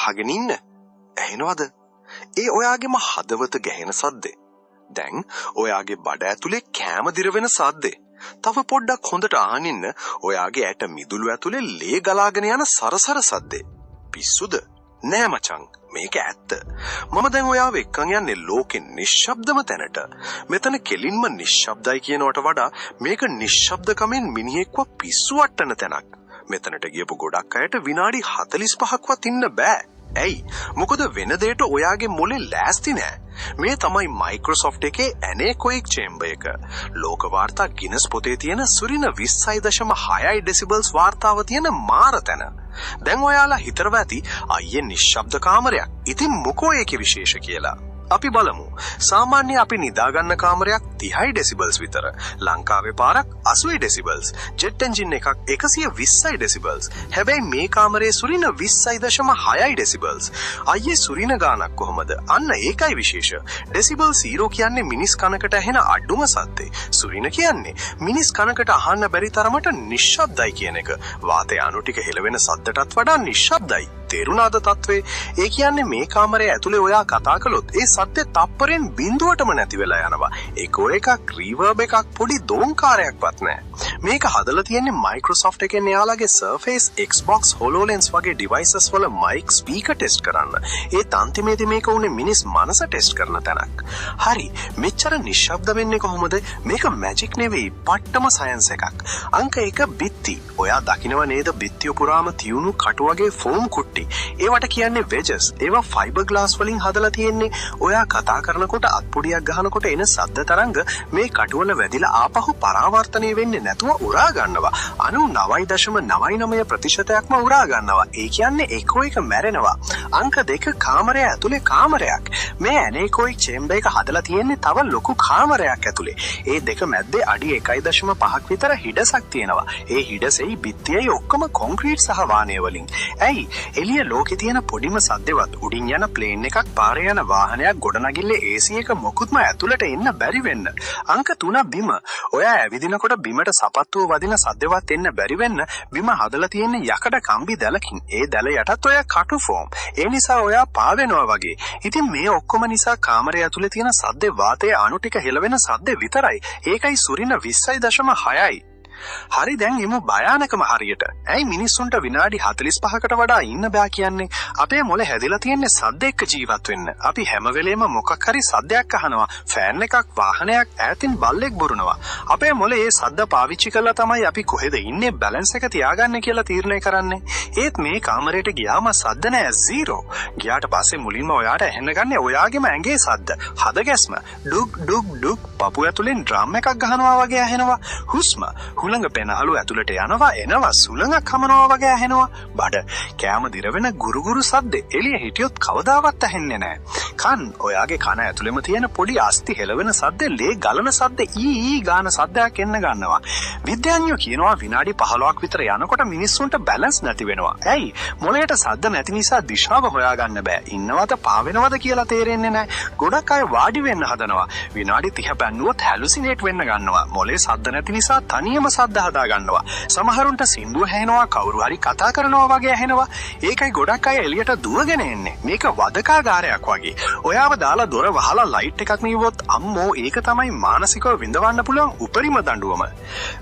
අහගෙන ඉන්න. ඇහෙනවද? ඒ ඔයාගේම හදවත ගැහෙන සද්දේ. දැන් ඔයාගේ බඩ ඇතුලේ කෑම දිරවෙන සද්දේ. තව පොඩ්ඩක් හොඳට අහන් ඉන්න ඔයාගේ ඇට මිදුළු ඇතුලේ ලේ ගලාගෙන යන සරසර සද්දේ. පිස්සුද? නෑ මචං, මේක ඇත්ත. මම දැන් ඔයාව එක්කන් යන්නේ ලෝකෙ නිශ්ශබ්දම තැනට. මෙතන කෙලින්ම නිශ්ශබ්දයි කියනවට වඩා මේක නිශ්ශබ්දකමෙන් මිනිහෙක්ව පිස්සු වට්ටන තැනක්. මෙතනට ගියපු ගොඩක් අයට විනාඩි 45ක්වත් ඉන්න බෑ. ඇයි? මොකද වෙන දෙයට ඔයාගේ මොලේ ලෑස්ති නෑ. මේ තමයි මයික්‍රොසොෆ්ට් එකේ ඇනේකොයික් චේම්බර් එක. ලෝක වාර්තා ගිනස් පොතේ තියෙන සුරින 20.6 ඩෙසිබල්ස් වාර්තාව තියෙන මාර තැන. දැන් ඔයාලා හිතරව ඇති අයියේ නිශ්ශබ්ද කාමරයක්. ඉතින් මොකෝ ඒකේ විශේෂ කියලා. අපි බලමු. සාමාන්‍ය අපි නිදාගන්න කාමරයක් 30 ඩෙසිබල්ස් විතර. ලංකාවේ පාරක් 80 ඩෙසිබල්ස්. ජෙට් එන්ජින් එකක් 120 ඩෙසිබල්ස්. හැබැයි මේ කාමරයේ සුරින 20.6 ඩෙසිබල්ස්. අයියේ සුරින ගානක් කොහමද? අන්න ඒකයි විශේෂ. ඩෙසිබල් 0 කියන්නේ මිනිස් කනකට ඇහෙන අඩුම සද්දේ. සුරින කියන්නේ මිනිස් කනකට අහන්න බැරි තරමට නිශ්ශබ්දයි කියන එක. වාතය අණු ටික හෙලවෙන සද්දටත් වඩා නිශ්ශබ්දයි. තේරුණාද තත්වේ? ඒ කියන්නේ මේ කාමරයේ ඇතුලේ ඔයා කතා කළොත් ඒ සද්දේ තප්පරෙන් බිඳුවටම නැති වෙලා යනවා. ඒකෝ එකක් රීවර්බ් එකක් පොඩි දෝංකාරයක්වත් නැහැ. මේක හදලා තියෙන්නේ Microsoft එකෙන් එයාලගේ Surface, Xbox, HoloLens වගේ devices වල mic speaker test කරන්න. ඒ තන්තිමේදී මේක උනේ මිනිස් මනස test කරන තැනක්. හරි, මෙච්චර නිශ්ශබ්ද වෙන්නේ කොහොමද? මේක magic නෙවෙයි, පට්ටම science එකක්. අංක 1 බිත්ති. ඔයා දකින්නව නේද බිත්තිය පුරාම තියුණු කටු වගේ ෆෝම් කුට්ටි. ඒවට කියන්නේ wedges. ඒවා fiber glass වලින් හදලා තියෙන්නේ. ඔයා කතා කරනකොට අත්පොඩියක් ගහනකොට එන ශබ්ද තරංග මේ කටුවල වැදිලා ආපහු පරාවර්තනය වෙන්නේ නැතුව උරා ගන්නවා. 99.99%ක්ම උරා ගන්නවා. ඒ කියන්නේ එකෝ එක මැරෙනවා. අංක 2 කාමරය ඇතුලේ කාමරයක්. මේ ඇනේකොයික් චේම්බර් එක හදලා තියෙන්නේ තව ලොකු කාමරයක් ඇතුලේ. ඒ දෙක මැද්දේ අඩි 1.5ක් විතර හිඩසක් තියෙනවා. ඒ හිඩසෙයි බිත්තියයි ඔක්කොම කොන්ක්‍රීට් සහ වානය වලින්. ඇයි? එළිය ලෝකේ තියෙන පොඩිම සද්දවත් උඩින් යන ප්ලේන් එකක් පාරේ යන වාහනයක් ගොඩනගිල්ලේ AC එක මොකුත්ම ඇතුළට එන්න බැරි වෙන්න. අංක 3 බිම. ඔයා ඇවිදිනකොට බිමට සපත්තුව වදින සද්දවත් එන්න බැරි වෙන්න බිම හදලා තියෙන්නේ යකඩ කම්බි දැලකින්. ඒ දැල යටත් ඔය කටු ෆෝම්. ඒ නිසා ඔයා පාවෙනවා වගේ. ඉතින් මේ ඔක්කොම නිසා කාමරය ඇතුලේ තියෙන සද්දේ වාතයේ අණු ටික හෙලවෙන සද්දේ විතරයි. ඒකයි සුරින 20.6යි. හරි, දැන් එමු භයානකම හරියට. ඇයි මිනිස්සුන්ට විනාඩි 45කට වඩා ඉන්න බෑ කියන්නේ? අපේ මොලේ හැදිලා තියෙන්නේ සද්ද එක්ක ජීවත් වෙන්න. අපි හැම වෙලේම මොකක් හරි සද්දයක් අහනවා. ෆෑන් එකක්, වාහනයක්, ඈතින් බල්ලෙක් බොරනවා. අපේ මොලේ මේ සද්ද පාවිච්චි කරලා තමයි අපි කොහෙද ඉන්නේ බැලන්ස් එක තියාගන්න කියලා තීරණය කරන්නේ. ඒත් මේ කාමරයට ගියාම සද්ද නෑ, 0. ගියාට පස්සේ මුලින්ම ඔයාට ඇහෙන්න ගන්නේ ඔයාගේම ඇඟේ සද්ද. හද ගැස්ම. ඩුක් ඩුක් ඩුක්. පපුව ඇතුලෙන් ඩ්‍රම් එකක් ගහනවා වගේ ඇහෙනවා. හුස්ම. හුළඟ පෙනහළු ඇතුළට යනවා එනවා, සුළඟක් හමනවා වගේ ඇහෙනවා. බඩ කෑම දිරවෙන ගුරුගුරු සද්ද එළිය හිටියොත් කවදාවත් ඇහෙන්නේ නැහැ. කන් ඔයාගේ කන ඇතුළෙම තියෙන පොඩි අස්ති හෙලවෙන සද්ද, ලේ ගලන සද්ද, ඊ ගාන සද්දයක් එන්න ගන්නවා. විද්‍යාඥයෝ කියනවා විනාඩි 15ක් විතර යනකොට මිනිස්සුන්ට බැලන්ස් නැති වෙනවා. ඇයි? මොළයට සද්ද නැති නිසා දිශාව හොයාගන්න බෑ. ඉන්නවද පාවෙනවද කියලා තේරෙන්නේ නැහැ. ගොඩක් අය වාඩි වෙන්න හදනවා. විනාඩි 30 පැන්නුවොත් හැලුසිනේට් වෙන්න ගන්නවා. මොළේ සද්ද නැති නිසා තනියම සද්ද හදා ගන්නවා. සමහරුන්ට සින්දුව ඇහෙනවා, කවුරු හරි කතා කරනවා වගේ ඇහෙනවා. ඒකයි ගොඩක් අය එළියට දුවගෙන එන්නේ. මේක වදකාගාරයක් වගේ. ඔයාව දාලා දොර වහලා ලයිට් එකක් නිවුවොත් අම්මෝ ඒක තමයි මානසිකව විඳවන්න පුළුවන් උපරිම දඬුවම.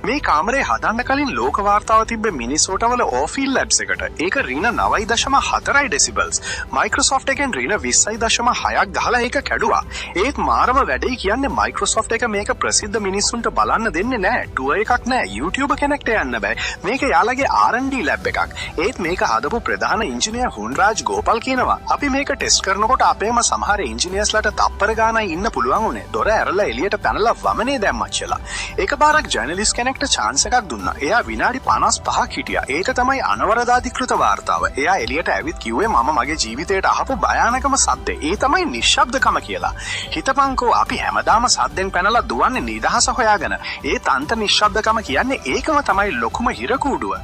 මේ කාමරේ හදන්න කලින් ලෝක වාර්තාව තිබ්බේ මිනිසෝටාවල ඕෆීල් ලැබ්ස් එකට. ඒක රින 9.4 ඩෙසිබල්ස්. මයික්‍රොසොෆ්ට් එකෙන් රින 20.6ක් ගහලා ඒක කැඩුවා. ඒත් මාරම වැඩේ කියන්නේ මයික්‍රොසොෆ්ට් එක මේක ප්‍රසිද්ධ මිනිස්සුන්ට බලන්න දෙන්නේ නැහැ. ටුවර් එකක් නැහැ. YouTube කෙනෙක්ට යන්න බෑ. මේක යාළගේ R&D ලැබ් එකක්. ඒත් මේක හදපු ප්‍රධාන ඉංජිනේර් හුන්රාජ් ගෝපල් කියනවා අපි මේක ටෙස්ට් කරනකොට අපේම සමහර ඉංජිනේර්ස්ලාට තප්පර ගානයි ඉන්න පුළුවන් උනේ. දොර ඇරලා එළියට පැනලා වමනේ දැම්මච්චලා. එකපාරක් ජර්නලිස්ට් කෙනෙක්ට chance එකක් දුන්නා. එයා විනාඩි 55ක් හිටියා. ඒක තමයි අනවරදාධිකෘත වාර්තාව. එයා එළියට ඇවිත් කිව්වේ මම මගේ ජීවිතේට අහපු භයානකම සද්දේ. ඒ තමයි නිශ්ශබ්දකම කියලා. හිතපන්කෝ අපි හැමදාම සද්දෙන් පැනලා දුවන්නේ නිදහස හොයාගෙන. ඒ තන්ත නිශ්ශබ්දකම කියන්නේ ඒකම තමයි ලොකුම හිරකූඩුව.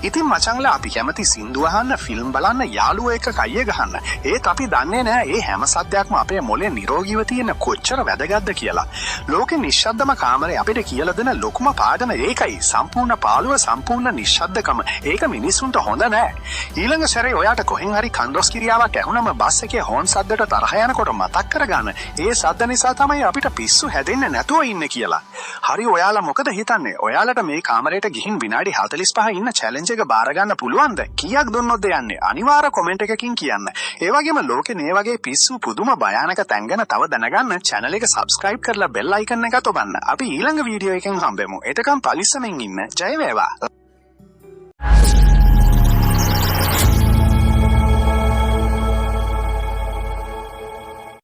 ඉතින් මචංලා අපි කැමති සින්දු අහන්න, ෆිල්ම් බලන්න, යාළුවෝ එක්ක කයිය ගහන්න. ඒත් අපි දන්නේ නැහැ මේ හැම සද්දයක්ම අපේ මොලේ නිරෝගීව තියෙන කොච්චර වැදගත්ද කියලා. ලෝකේ නිශ්ශබ්දම කාමරේ අපිට කියලා දෙන ලොකුම පාඩම ඒකයි. සම්පූර්ණ පාළුව, සම්පූර්ණ නිශ්ශබ්දකම. ඒක මිනිස්සුන්ට හොඳ නැහැ. ඊළඟ සැරේ ඔයාට කොහෙන් හරි කන්දොස් කිරියාවක් ඇහුනම බස් එකේ හෝන් සද්දට තරහ යනකොට මතක් කරගන්න. ඒ සද්ද නිසා තමයි අපිට පිස්සු හැදෙන්නේ නැතුව ඉන්නේ කියලා. හරි ඔයාලා මොකද හිතන්නේ? ඔයාලට මේ කාමරේට ගිහින් විනාඩි 45 ඉන්න චැලෙන්ජ් එක බාර ගන්න පුළුවන්ද? කීයක් දුන්නොත්ද යන්නේ? අනිවාර්ය කමෙන්ට් එකකින් කියන්න. ඒ වගේම ලෝකේ මේ වගේ පිස්සු පුදුම භයානක තැන් ගැන තව දැනගන්න channel එක subscribe කරලා bell icon එක ඔබන්න. අපි ඊළඟ වීඩියෝ එකෙන් හම්බෙමු. එතකම් පරිස්සමෙන් ඉන්න. ජය වේවා.